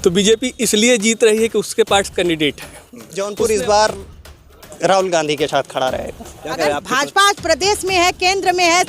तो बीजेपी इसलिए जीत रही है कि उसके पास कैंडिडेट है। जौनपुर इस बार राहुल गांधी के साथ खड़ा रहेगा। अगर भाजपा आज प्रदेश में है, केंद्र में है,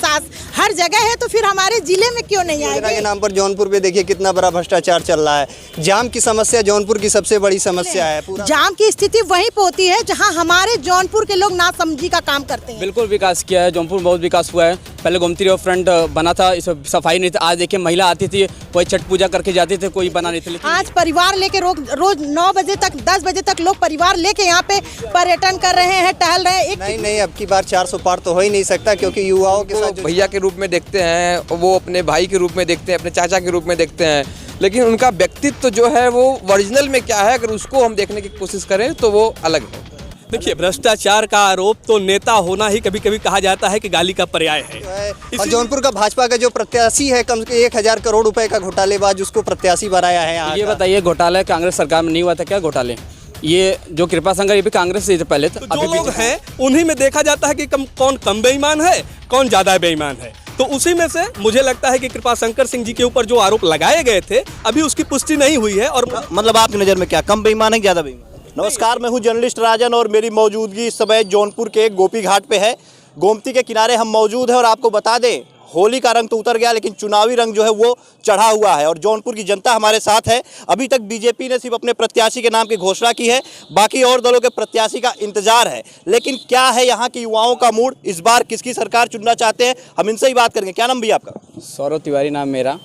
हर जगह है, तो फिर हमारे जिले में क्यों नहीं योजना आएगी? के नाम पर जौनपुर पे देखिए कितना बड़ा भ्रष्टाचार चल रहा है। जाम की समस्या जौनपुर की सबसे बड़ी समस्या है। पूरा जाम की स्थिति वहीं पे होती है जहां हमारे जौनपुर के लोग नासमझी का काम करते हैं। बिल्कुल विकास किया है, जौनपुर में बहुत विकास हुआ है। पहले गोमती रिवर फ्रंट बना था, इस सफाई नहीं था। आज देखिए महिला आती थी, वही छठ पूजा करके जाती थी, कोई बना नहीं था। लेकिन आज परिवार लेके रोज 9 बजे तक 10 बजे तक लोग परिवार लेके यहाँ पे पर्यटन कर रहे हैं, टहल रहे हैं। नहीं, अब की बार 400 पार तो हो ही नहीं सकता, क्योंकि युवाओं के साथ भैया के रूप में देखते हैं, वो अपने भाई के रूप में देखते हैं, अपने चाचा के रूप में देखते हैं, लेकिन उनका व्यक्तित्व जो है वो ओरिजिनल में क्या है, अगर उसको हम देखने की कोशिश करें तो वो अलग है। देखिए, भ्रष्टाचार का आरोप तो नेता होना ही कभी कभी कहा जाता है कि गाली का पर्याय है। और जौनपुर का भाजपा का जो प्रत्याशी है, कम से कम 1000 करोड़ रुपए का घोटालेबाज, उसको प्रत्याशी बनाया है यहाँ ये का। बताइए, घोटाला कांग्रेस सरकार में नहीं हुआ था क्या? घोटाले ये जो कृपा शंकर, ये भी कांग्रेस से पहले था। तो जो लोग हैं उन्हीं में देखा जाता है कि कौन कम बेईमान है, कौन ज्यादा बेईमान है। तो उसी में से मुझे लगता है कि कृपा शंकर सिंह जी के ऊपर जो आरोप लगाए गए थे, अभी उसकी पुष्टि नहीं हुई है। और मतलब आपकी नज़र में क्या कम बेईमान है, ज़्यादा बेईमान? नमस्कार, मैं हूं जर्नलिस्ट राजन और मेरी मौजूदगी इस समय जौनपुर के गोपी घाट पे है। गोमती के किनारे हम मौजूद हैं और आपको बता दें, होली का रंग तो उतर गया, लेकिन चुनावी रंग जो है वो चढ़ा हुआ है और जौनपुर की जनता हमारे साथ है। अभी तक बीजेपी ने सिर्फ अपने प्रत्याशी के नाम की घोषणा की है, बाकी और दलों के प्रत्याशी का इंतजार है। लेकिन क्या है यहाँ के युवाओं का मूड, इस बार किसकी सरकार चुनना चाहते हैं, हम इनसे ही बात करेंगे। क्या नाम भैया आपका? सौरभ तिवारी नाम मेरा।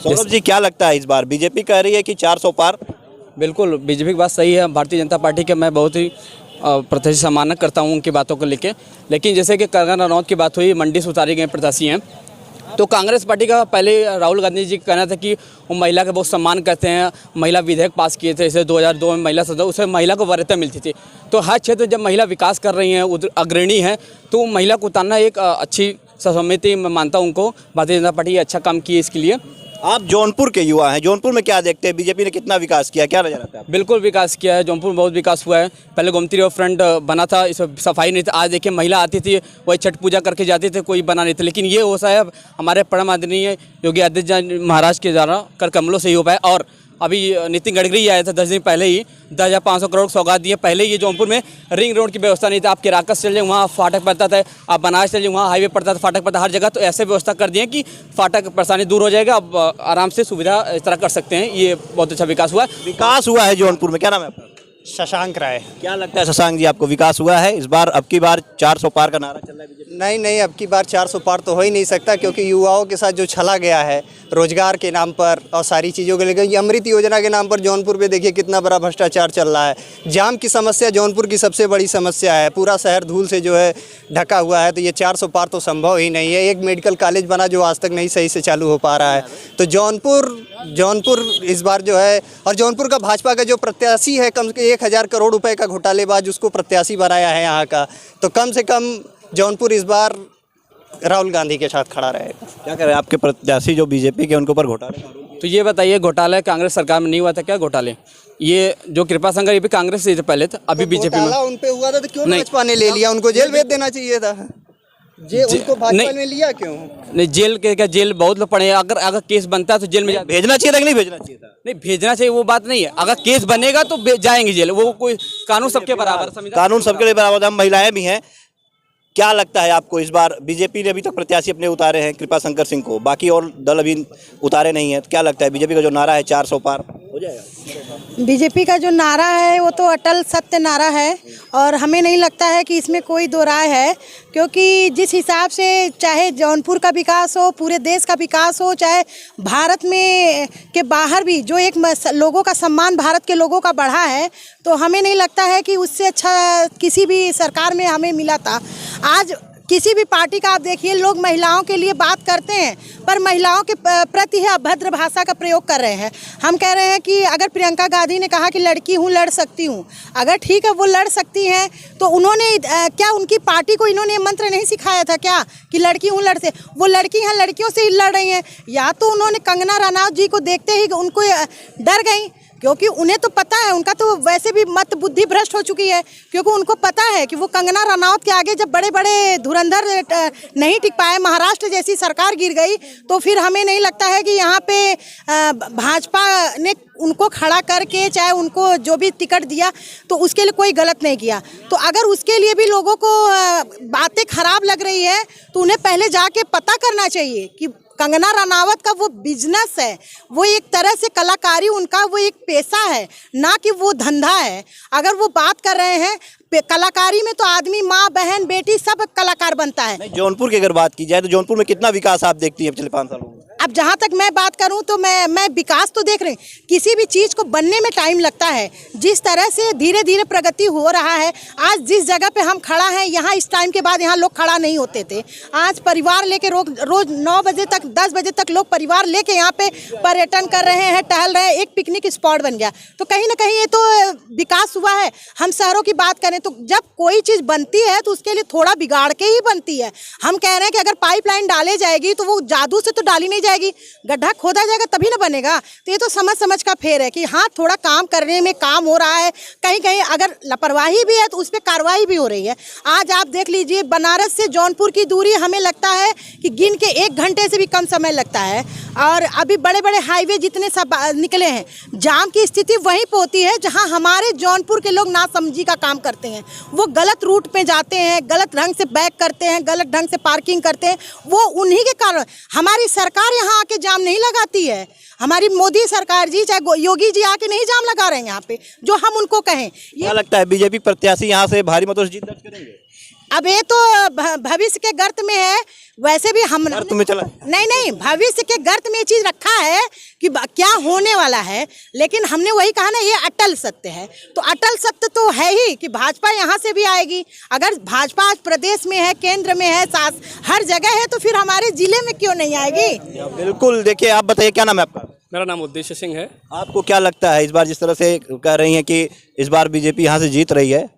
सौरभ जी, क्या लगता है इस बार बीजेपी कह रही है कि 400 पार? बिल्कुल, बीजेपी की बात सही है। भारतीय जनता पार्टी के मैं बहुत ही प्रत्याशी सम्मान करता हूं उनकी बातों को लेके। लेकिन जैसे कि कंगना रनौत की बात हुई, मंडी से उतारे गए प्रत्याशी हैं, तो कांग्रेस पार्टी का पहले राहुल गांधी जी का कहना था कि वो महिला का बहुत सम्मान करते हैं। महिला विधेयक पास किए थे, जैसे 2002 में महिला सदन, उससे महिला को वरीयता मिलती थी। तो हर क्षेत्र जब महिला विकास कर रही हैं, अग्रणी हैं, तो महिला को उतारना एक अच्छी समिति, मैं मानता हूँ उनको। भारतीय जनता पार्टी अच्छा काम की है इसके लिए। आप जौनपुर के युवा हैं, जौनपुर में क्या देखते हैं, बीजेपी ने कितना विकास किया, क्या नजर आता है? बिल्कुल विकास किया है, जौनपुर में बहुत विकास हुआ है। पहले गोमती रिवर फ्रंट बना था, इस सफाई नहीं था। आज देखिए महिला आती थी, वही छठ पूजा करके जाती थी, कोई बना नहीं था। लेकिन ये हो साहब हमारे परम आदरणीय योगी आदित्यनाथ महाराज के द्वारा कर कमलों से ही हो पाया। और अभी नितिन गडकरी आया था 10 दिन पहले ही, 10,500 करोड़ सौगात दिए। पहले ये जौनपुर में रिंग रोड की व्यवस्था नहीं था। आप केराकस चल जाए, वहाँ फाटक पड़ता था, आप बनारस चल जाए, वहाँ हाईवे पड़ता था, फाटक पड़ता हर जगह। तो ऐसे व्यवस्था कर दिए कि फाटक परेशानी दूर हो जाएगा, अब आराम से सुविधा इस तरह कर सकते हैं। ये बहुत अच्छा विकास हुआ है। विकास हुआ है जौनपुर में। क्या नाम है आपका? शशांक राय। क्या लगता है शशांक जी, आपको विकास हुआ है इस बार? अब की बार 400 पार का नारा चल रहा है बीजेपी? नहीं, अब की बार 400 पार तो हो ही नहीं सकता, क्योंकि युवाओं के साथ जो छला गया है रोजगार के नाम पर और सारी चीज़ों को लेकर, ये अमृत योजना के नाम पर जौनपुर पे देखिए कितना बड़ा भ्रष्टाचार चल रहा है। जाम की समस्या जौनपुर की सबसे बड़ी समस्या है। पूरा शहर धूल से जो है ढका हुआ है। तो ये 400 पार तो संभव ही नहीं है। एक मेडिकल कॉलेज बना जो आज तक नहीं सही से चालू हो पा रहा है। तो जौनपुर इस बार जो है, और जौनपुर का भाजपा का जो प्रत्याशी है, कम से कम 1000 करोड़ रुपए का घोटालेबाज, उसको प्रत्याशी बनाया है यहाँ का। तो कम से कम जौनपुर इस बार राहुल गांधी के साथ खड़ा रहेगा। क्या कह रहे हैं आपके प्रत्याशी जो बीजेपी के, उनके ऊपर घोटाले? तो ये बताइए, घोटाला कांग्रेस सरकार में नहीं हुआ था क्या? घोटाले ये जो कृपा शंकर, ये भी कांग्रेस से पहले था, अभी बीजेपी में। उन पे हुआ था तो क्यों भाजपा ने ले लिया? उनको जेल भेज देना चाहिए था। उनको भाजपा ने लिया क्यों? नहीं, जेल के क्या, जेल बहुत लोग पड़े हैं। अगर केस बनता है तो जेल में भेजना चाहिए था कि नहीं भेजना चाहिए था? नहीं, भेजना चाहिए वो बात नहीं है। अगर केस बनेगा तो जाएंगे जेल, वो कोई कानून सबके बराबर, कानून सबके लिए बराबर। हम महिलाएं भी हैं। क्या लगता है आपको इस बार? बीजेपी ने अभी तक प्रत्याशी अपने उतारे हैं कृपा शंकर सिंह को, बाकी और दल अभी उतारे नहीं है। क्या लगता है बीजेपी का जो नारा है 400 पार हो जाएगा? बीजेपी का जो नारा है वो तो अटल सत्य नारा है और हमें नहीं लगता है कि इसमें कोई दो राय है, क्योंकि जिस हिसाब से चाहे जौनपुर का विकास हो, पूरे देश का विकास हो, चाहे भारत में के बाहर भी जो एक लोगों का सम्मान भारत के लोगों का बढ़ा है, तो हमें नहीं लगता है कि उससे अच्छा किसी भी सरकार में हमें मिला था। आज किसी भी पार्टी का आप देखिए, लोग महिलाओं के लिए बात करते हैं पर महिलाओं के प्रति है अभद्र भाषा का प्रयोग कर रहे हैं। हम कह रहे हैं कि अगर प्रियंका गांधी ने कहा कि लड़की हूँ लड़ सकती हूँ, अगर ठीक है वो लड़ सकती हैं, तो उन्होंने क्या उनकी पार्टी को इन्होंने मंत्र नहीं सिखाया था क्या कि लड़की हूँ लड़ से? वो लड़की हैं, लड़कियों से ही लड़ रही हैं। या तो उन्होंने कंगना रनौत जी को देखते ही उनको डर गई, क्योंकि उन्हें तो पता है, उनका तो वैसे भी मत बुद्धि भ्रष्ट हो चुकी है, क्योंकि उनको पता है कि वो कंगना रनौत के आगे जब बड़े बड़े धुरंधर नहीं टिक पाए, महाराष्ट्र जैसी सरकार गिर गई, तो फिर हमें नहीं लगता है कि यहाँ पे भाजपा ने उनको खड़ा करके चाहे उनको जो भी टिकट दिया तो उसके लिए कोई गलत नहीं किया। तो अगर उसके लिए भी लोगों को बातें खराब लग रही है तो उन्हें पहले जाके पता करना चाहिए कि कंगना रनावत का वो बिजनेस है, वो एक तरह से कलाकारी उनका वो एक पेशा है, ना कि वो धंधा है। अगर वो बात कर रहे हैं कलाकारी में, तो आदमी माँ बहन बेटी सब कलाकार बनता है। नहीं, जौनपुर की अगर बात की जाए तो जौनपुर में कितना विकास आप देखती हैं पिछले 5 सालों में? अब जहाँ तक मैं बात करूँ तो मैं विकास तो देख रही हूँ, किसी भी चीज़ को बनने में टाइम लगता है। जिस तरह से धीरे धीरे प्रगति हो रहा है, आज जिस जगह पे हम खड़ा हैं यहाँ इस टाइम के बाद यहाँ लोग खड़ा नहीं होते थे। आज परिवार लेके रोज 9 बजे तक 10 बजे तक लोग परिवार लेके यहाँ पे पर्यटन कर रहे हैं, टहल रहे हैं, एक पिकनिक स्पॉट बन गया। तो कहीं ना कहीं ये तो विकास हुआ है। हम शहरों की बात करें तो जब कोई चीज़ बनती है तो उसके लिए थोड़ा बिगाड़ के ही बनती है। हम कह रहे हैं कि अगर पाइपलाइन डाले जाएगी तो वो जादू से तो डाली नहीं जाएगी, गड्ढा खोदा जाएगा तभी ना बनेगा। तो ये तो समझ का फेर है कि हाँ थोड़ा काम करने में काम हो रहा है, कहीं कहीं अगर लापरवाही भी है तो उस पर कार्रवाई भी हो रही है। आज आप देख लीजिए बनारस से जौनपुर की दूरी हमें लगता है कि गिन के 1 घंटे से भी कम समय लगता है, और अभी बड़े बड़े हाईवे जितने सब निकले हैं, जाम की स्थिति वहीं पर होती है जहाँ हमारे जौनपुर के लोग नासमझी का काम करते हैं। वो गलत रूट पे जाते हैं, गलत ढंग से बैक करते हैं, गलत ढंग से पार्किंग करते हैं। वो उन्हीं के कारण हमारी सरकार यहाँ आके जाम नहीं लगाती है। हमारी मोदी सरकार जी चाहे योगी जी आके नहीं जाम लगा रहे हैं यहाँ पे, जो हम उनको कहें। क्या लगता है बीजेपी प्रत्याशी यहाँ से भारी मतों से जीत दर्ज करेंगे? अब ये तो भविष्य के गर्त में है। वैसे भी हम गर्त में चला नहीं, भविष्य के गर्त में ये चीज़ रखा है कि क्या होने वाला है, लेकिन हमने वही कहा ना, ये अटल सत्य है। तो अटल सत्य तो है ही कि भाजपा यहाँ से भी आएगी। अगर भाजपा आज प्रदेश में है, केंद्र में है, हर जगह है, तो फिर हमारे जिले में क्यों नहीं आएगी? बिल्कुल। देखिए, आप बताइए क्या नाम है आपका? मेरा नाम उद्देश्य सिंह है। आपको क्या लगता है इस बार जिस तरह से कह रही हैं कि इस बार बीजेपी यहाँ से जीत रही है?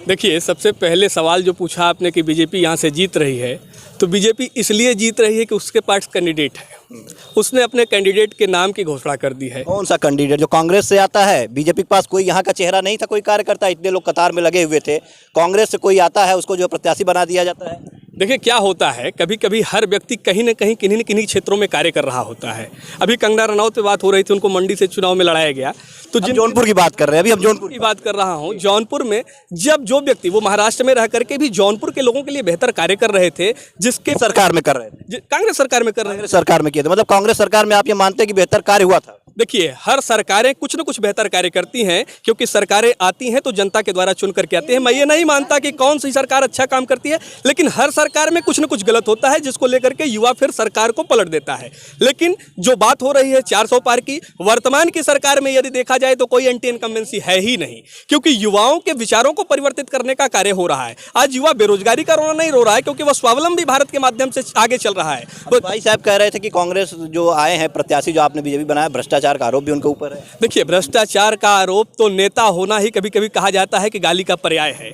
देखिए, सबसे पहले सवाल जो पूछा आपने कि बीजेपी यहाँ से जीत रही है, तो बीजेपी इसलिए जीत रही है कि उसके पास कैंडिडेट है। उसने अपने कैंडिडेट के नाम की घोषणा कर दी है। कौन सा कैंडिडेट? जो कांग्रेस से आता है? बीजेपी के पास कोई यहाँ का चेहरा नहीं था, कोई कार्यकर्ता, इतने लोग कतार में लगे हुए थे। कांग्रेस से कोई आता है, उसको जो प्रत्याशी बना दिया जाता है। देखिए क्या होता है, कभी कभी हर व्यक्ति कहीं न कहीं किन्हीं न किन्हीं क्षेत्रों में कार्य कर रहा होता है। अभी कंगना रनौत पे बात हो रही थी, उनको मंडी से चुनाव में लड़ाया गया। तो जौनपुर की बात कर रहे हैं, अभी हम जौनपुर की बात कर रहा हूँ। जौनपुर में जब जो व्यक्ति वो महाराष्ट्र में रह करके भी जौनपुर के लोगों के लिए बेहतर कार्य कर रहे थे, जिसके सरकार में कर रहे थे, कांग्रेस सरकार में कर रहे थे, सरकार में किए थे, मतलब कांग्रेस सरकार में आप ये मानते हैं कि बेहतर कार्य हुआ था? देखिए, हर सरकारें कुछ न कुछ बेहतर कार्य करती हैं, क्योंकि सरकारें आती हैं तो जनता के द्वारा चुन करके आती हैं। मैं ये नहीं मानता कि कौन सी सरकार अच्छा काम करती है, लेकिन हर सरकार में कुछ न कुछ गलत होता है, जिसको लेकर के युवा फिर सरकार को पलट देता है। लेकिन जो बात हो रही है 400 पार की, वर्तमान की सरकार में यदि देखा जाए तो कोई एंटी इनकम्बेंसी है ही नहीं, क्योंकि युवाओं के विचारों को परिवर्तित करने का कार्य हो रहा है। आज युवा बेरोजगारी का रोना नहीं रो रहा है, क्योंकि वह स्वावलंबी भारत के माध्यम से आगे चल रहा है। भाई साहब कह रहे थे कि कांग्रेस जो आए हैं प्रत्याशी, जो आपने बीजेपी बनाया, भ्रष्टाचार का आरोप भी उनके ऊपर है। देखिए, भ्रष्टाचार का आरोप तो नेता होना ही कभी कभी कहा जाता है कि गाली का पर्याय है।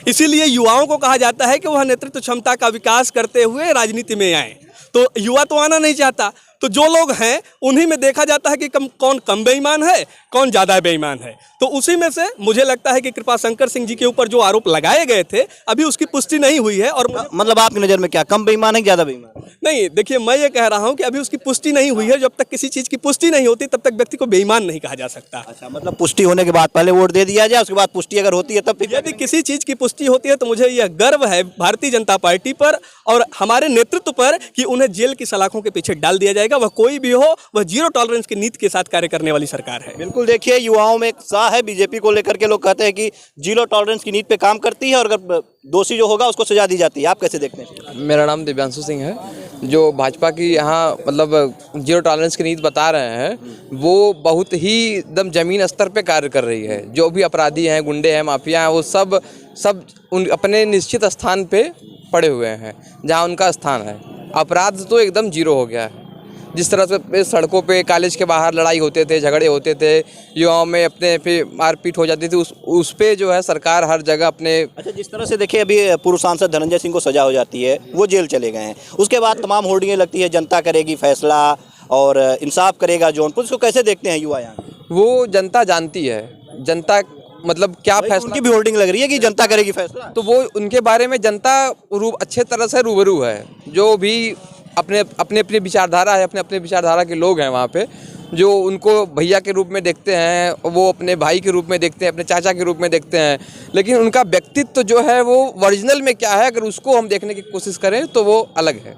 इसीलिए युवाओं को कहा जाता है कि वह नेतृत्व क्षमता का विकास करते हुए राजनीति में आए। तो युवा तो आना नहीं चाहता, तो जो लोग हैं उन्हीं में देखा जाता है कि कौन कम बेईमान है, कौन ज़्यादा बेईमान है। तो उसी में से मुझे लगता है कि कृपाशंकर सिंह जी के ऊपर जो आरोप लगाए गए थे, अभी उसकी पुष्टि नहीं हुई है। और मतलब आपकी नज़र में क्या कम बेईमान है, ज़्यादा बेईमान? नहीं, देखिए, मैं ये कह रहा हूँ कि अभी उसकी पुष्टि नहीं हुई है। जब तक किसी चीज़ की पुष्टि नहीं होती तब तक व्यक्ति को बेईमान नहीं कहा जा सकता। अच्छा, मतलब पुष्टि होने के बाद पहले वोट दे दिया जाए, उसके बाद पुष्टि अगर होती है तब? यदि किसी चीज़ की पुष्टि होती है तो मुझे यह गर्व है भारतीय जनता पार्टी पर और हमारे नेतृत्व पर कि उन्हें जेल की सलाखों के पीछे डाल दिया जाएगा। वह कोई भी हो, वह जीरो टॉलरेंस की नीति के साथ कार्य करने वाली सरकार है। बिल्कुल। देखिए, युवाओं में एक उत्साह है बीजेपी को लेकर के। लोग कहते हैं कि जीरो टॉलरेंस की नीति पे काम करती है और अगर दोषी जो होगा उसको सजा दी जाती है। आप कैसे देखते हैं? मेरा नाम दिव्यांशु सिंह है। जो भाजपा की यहाँ मतलब जीरो टॉलरेंस की नीति बता रहे हैं, वो बहुत ही एकदम ज़मीन स्तर पे कार्य कर रही है। जो भी अपराधी हैं, गुंडे हैं, माफिया हैं, वो सब उन अपने निश्चित स्थान पे पड़े हुए हैं जहाँ उनका स्थान है। अपराध तो एकदम जीरो हो गया है। जिस तरह से सड़कों पे, कॉलेज के बाहर लड़ाई होते थे, झगड़े होते थे, युवाओं में अपने पे मारपीट हो जाती थी, उस पे जो है सरकार हर जगह अपने। अच्छा, जिस तरह से देखिए अभी पूर्व सांसद धनंजय सिंह को सजा हो जाती है, वो जेल चले गए हैं, उसके बाद तमाम होर्डिंगें लगती है, जनता करेगी फैसला और इंसाफ करेगा जौनपुर। इसको कैसे देखते हैं युवा यहाँ? वो जनता जानती है। जनता मतलब क्या फैसला, उनकी भी होल्डिंग लग रही है कि जनता करेगी फैसला। तो वो उनके बारे में जनता अच्छे तरह से रूबरू है। जो भी अपने अपने विचारधारा है, अपने विचारधारा के लोग हैं वहाँ पे, जो उनको भैया के रूप में देखते हैं, वो अपने भाई के रूप में देखते हैं, अपने चाचा के रूप में देखते हैं। लेकिन उनका व्यक्तित्व जो है वो ओरिजिनल में क्या है, अगर उसको हम देखने की कोशिश करें तो वो अलग है।